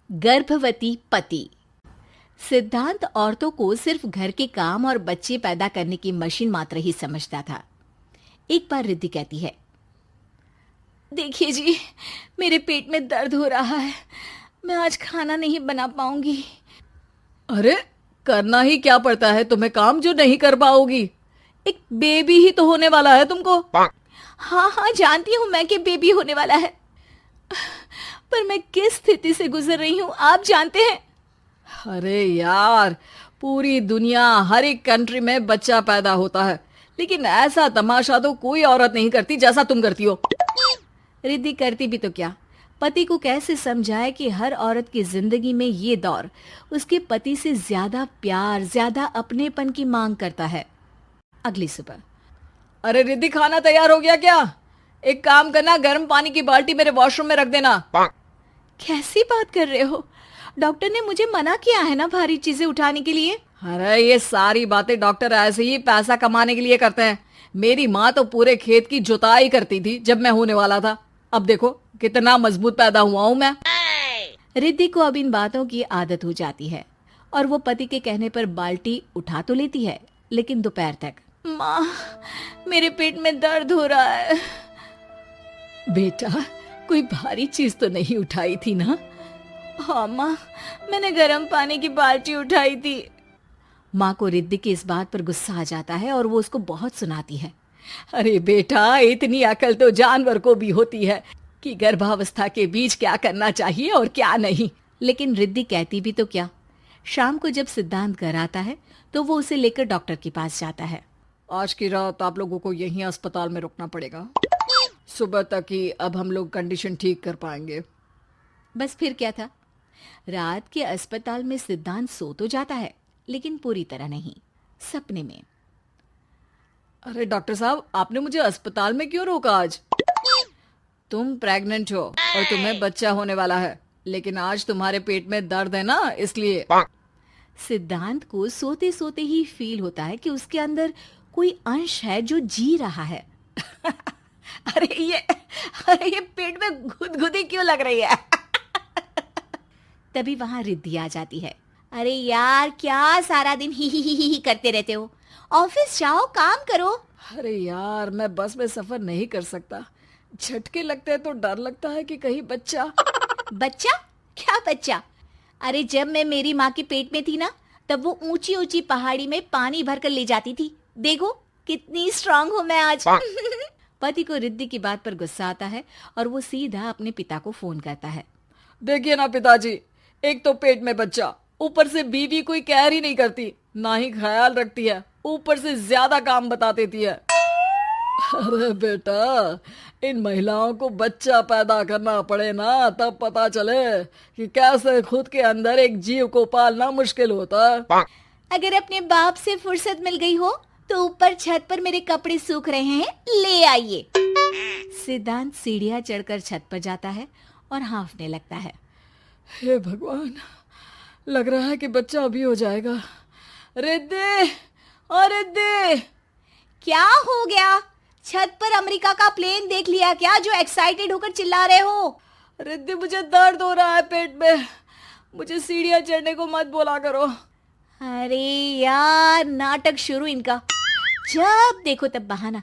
गर्भवती पति। सिद्धांत औरतों को सिर्फ घर के काम और बच्चे पैदा करने की मशीन मात्र ही समझता था। एक बार रिद्धि कहती है, देखिए जी, मेरे पेट में दर्द हो रहा है, मैं आज खाना नहीं बना पाऊंगी। अरे करना ही क्या पड़ता है तुम्हें काम जो नहीं कर पाओगी? एक बेबी ही तो होने वाला है तुमको। हाँ हाँ, जानती हूँ मैं कि बेबी होने वाला है, पर मैं किस स्थिति से गुजर रही हूँ आप जानते हैं। अरे यार, पूरी दुनिया हर एक कंट्री में बच्चा पैदा होता है, लेकिन ऐसा तमाशा तो कोई औरत नहीं करती जैसा तुम करती हो। रिद्धि करती भी तो क्या, पति को कैसे समझाए कि हर औरत की जिंदगी में ये दौर उसके पति से ज्यादा प्यार, ज्यादा अपनेपन की मांग करता है। अगली सुबह, अरे रिद्धि, खाना तैयार हो गया क्या? एक काम करना, गर्म पानी की बाल्टी मेरे वॉशरूम में रख देना। कैसी बात कर रहे हो? डॉक्टर ने मुझे मना किया है ना भारी चीजें उठाने के लिए। अरे ये सारी बातें डॉक्टर ऐसे ही पैसा कमाने के लिए करते हैं। मेरी माँ तो पूरे खेत की जुताई करती थी जब मैं होने वाला था। अब देखो कितना मजबूत पैदा हुआ हूँ मैं। रिद्धि को अब इन बातों की आदत हो जाती है और वो पति के कहने पर बाल्टी उठा तो लेती है, लेकिन दोपहर तक। माँ, मेरे पेट में दर्द हो रहा है। बेटा, कोई भारी चीज तो नहीं उठाई थी ना? हाँ माँ, मैंने गर्म पानी की बाल्टी उठाई थी। माँ को रिद्धि की इस बात पर गुस्सा आ जाता है और वो उसको बहुत सुनाती है। अरे बेटा, इतनी अकल तो जानवर को भी होती है कि गर्भावस्था के बीच क्या करना चाहिए और क्या नहीं। लेकिन रिद्धि कहती भी तो क्या। शाम को जब सिद्धांत घर आता है तो वो उसे लेकर डॉक्टर के पास जाता है। आज की रात आप लोगों को यहीं अस्पताल में रुकना पड़ेगा, सुबह तक ही अब हम लोग कंडीशन ठीक कर पाएंगे। बस फिर क्या था, रात के अस्पताल में सिद्धांत सो तो जाता है, लेकिन पूरी तरह नहीं, सपने में। अरे डॉक्टर साहब, आपने मुझे अस्पताल में क्यों रोका आज? तुम प्रेग्नेंट हो और तुम्हें बच्चा होने वाला है, लेकिन आज तुम्हारे पेट में दर्द है ना, इसलिए। सिद्धांत को सोते सोते ही फील होता है कि उसके अंदर कोई अंश है जो जी रहा है। अरे ये पेट में गुदगुदी क्यों लग रही है? तभी वहां रिद्धि आ जाती है। अरे यार, क्या सारा दिन ही करते रहते हो? ऑफिस जाओ, काम करो। अरे यार, मैं बस में सफर नहीं कर सकता। झटके लगते हैं तो डर लगता है कि कहीं बच्चा। बच्चा? क्या बच्चा? अरे जब मैं मेरी माँ के पेट में थी ना, तब वो ऊंची ऊंची पहाड़ी में पानी भरकर ले जाती थी। देखो कितनी स्ट्रांग हूँ मैं आज। पति को रिद्धि की बात पर गुस्सा आता है और वो सीधा अपने पिता को फोन करता है। देखिए ना पिताजी, एक तो पेट में बच्चा, ऊपर से बीवी कोई केयर ही नहीं करती, ना ही ख्याल रखती है, ऊपर से ज्यादा काम बता देती है। अरे बेटा, इन महिलाओं को बच्चा पैदा करना पड़े ना, तब पता चले कि कैसे खुद के अंदर एक जीव को पालना मुश्किल होता है। अगर अपने बाप से फुर्सत मिल गई हो तो ऊपर छत पर मेरे कपड़े सूख रहे हैं, ले आइए। सिद्धांत सीढ़ियां चढ़कर छत पर जाता है और हाँफने लगता है। हे भगवान, लग रहा है कि बच्चा अभी हो जाएगा। रिद्धि, ओ रिद्धि! क्या हो गया? छत पर अमेरिका का प्लेन देख लिया क्या जो एक्साइटेड होकर चिल्ला रहे हो? रिद्धि, मुझे दर्द हो रहा है पेट में, मुझे सीढ़ियां चढ़ने को मत बोला करो। अरे यार, नाटक शुरू इनका। जब देखो तब बहाना।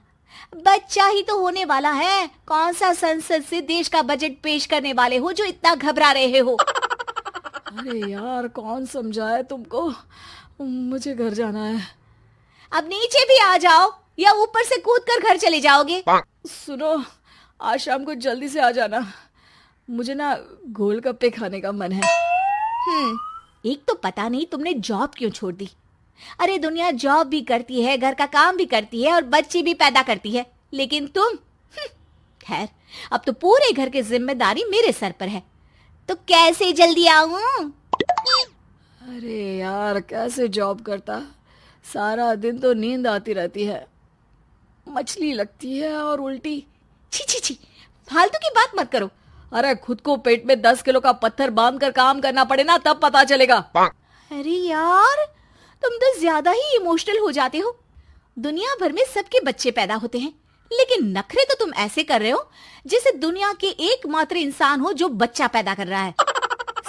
बच्चा ही तो होने वाला है, कौन सा संसद से देश का बजट पेश करने वाले हो जो इतना घबरा रहे हो? अरे यार, कौन समझाए तुमको, मुझे घर जाना है। अब नीचे भी आ जाओ या ऊपर से कूद कर घर चले जाओगे? सुनो, आज शाम को जल्दी से आ जाना, मुझे ना गोलगप्पे खाने का मन है। एक तो पता नहीं तुमने जॉब क्यों छोड़ दी। अरे दुनिया जॉब भी करती है, घर का काम भी करती है और बच्चे भी पैदा करती है, लेकिन तुम खैर, अब तो पूरे घर की जिम्मेदारी मेरे सर पर है, तो कैसे जल्दी आऊं? अरे यार, कैसे जॉब करता, सारा दिन तो नींद आती रहती है, मछली लगती है और उल्टी। छी छी छी, फालतू की बात मत करो। अरे खुद को पेट में 10 किलो का पत्थर बांध कर काम करना पड़े ना, तब पता चलेगा। अरे यार, तुम तो ज्यादा ही इमोशनल हो जाते हो। दुनिया भर में सबके बच्चे पैदा होते हैं, लेकिन नखरे तो तुम ऐसे कर रहे हो जैसे दुनिया के एकमात्र इंसान हो जो बच्चा पैदा कर रहा है।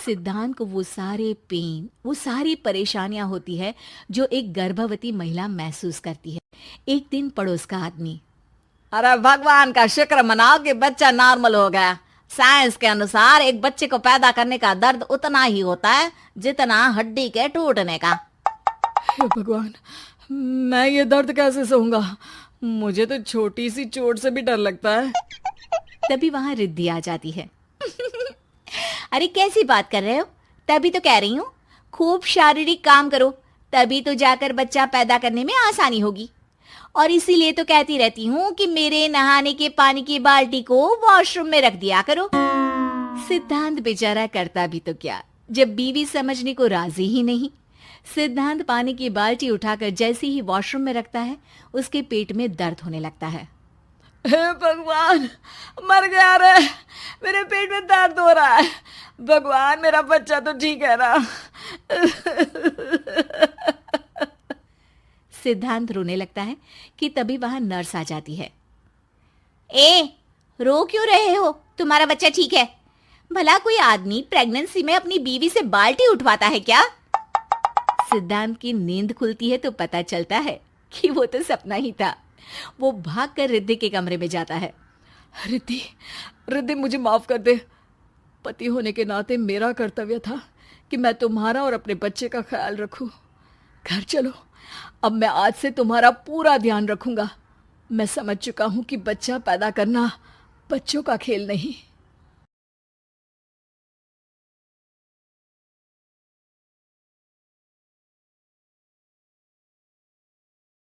सिद्धांत को वो सारे पेन, वो सारी परेशानियां होती है जो एक गर्भवती महिला महसूस करती है। एक दिन पड़ोस का आदमी, अरे भगवान का शुक्र मनाओ कि बच्चा नॉर्मल हो गया। साइंस के अनुसार एक बच्चे को पैदा करने का दर्द उतना ही होता है जितना हड्डी के टूटने का। हे भगवान, मैं ये दर्द कैसे सहूंगा? मुझे तो छोटी सी चोट से भी डर लगता है। तभी वहां रिद्धि आ जाती है। अरे कैसी बात कर रहे हो? तभी तो कह रही हूँ, खूब शारीरिक काम करो, तभी तो जाकर बच्चा पैदा करने में आसानी होगी। और इसीलिए तो कहती रहती हूँ कि मेरे नहाने के पानी की बाल्टी को वॉशरूम में रख दिया करो। सिद्धांत बेचारा करता भी तो क्या, जब बीवी समझने को राजी ही नहीं। सिद्धांत पानी की बाल्टी उठाकर जैसे ही वॉशरूम में रखता है, उसके पेट में दर्द होने लगता है। हे भगवान, मर गया रे, मेरे पेट में दर्द हो रहा है। भगवान, मेरा बच्चा तो ठीक है ना? सिद्धांत रोने लगता है कि तभी वहां नर्स आ जाती है। ए, रो क्यों रहे हो? तुम्हारा बच्चा ठीक है। भला कोई आदमी प्रेगनेंसी में अपनी बीवी से बाल्टी उठवाता है क्या? सिद्धांत की नींद खुलती है तो पता चलता है कि वो तो सपना ही था। वो भागकर रिद्धि के कमरे में जाता है। रिद्धि, रिद्धि, मुझे माफ कर दे। पति होने के नाते मेरा कर्तव्य था कि मैं तुम्हारा और अपने बच्चे का ख्याल रखूं। घर चलो, अब मैं आज से तुम्हारा पूरा ध्यान रखूंगा। मैं समझ चुका हूं कि बच्चा पैदा करना बच्चों का खेल नहीं।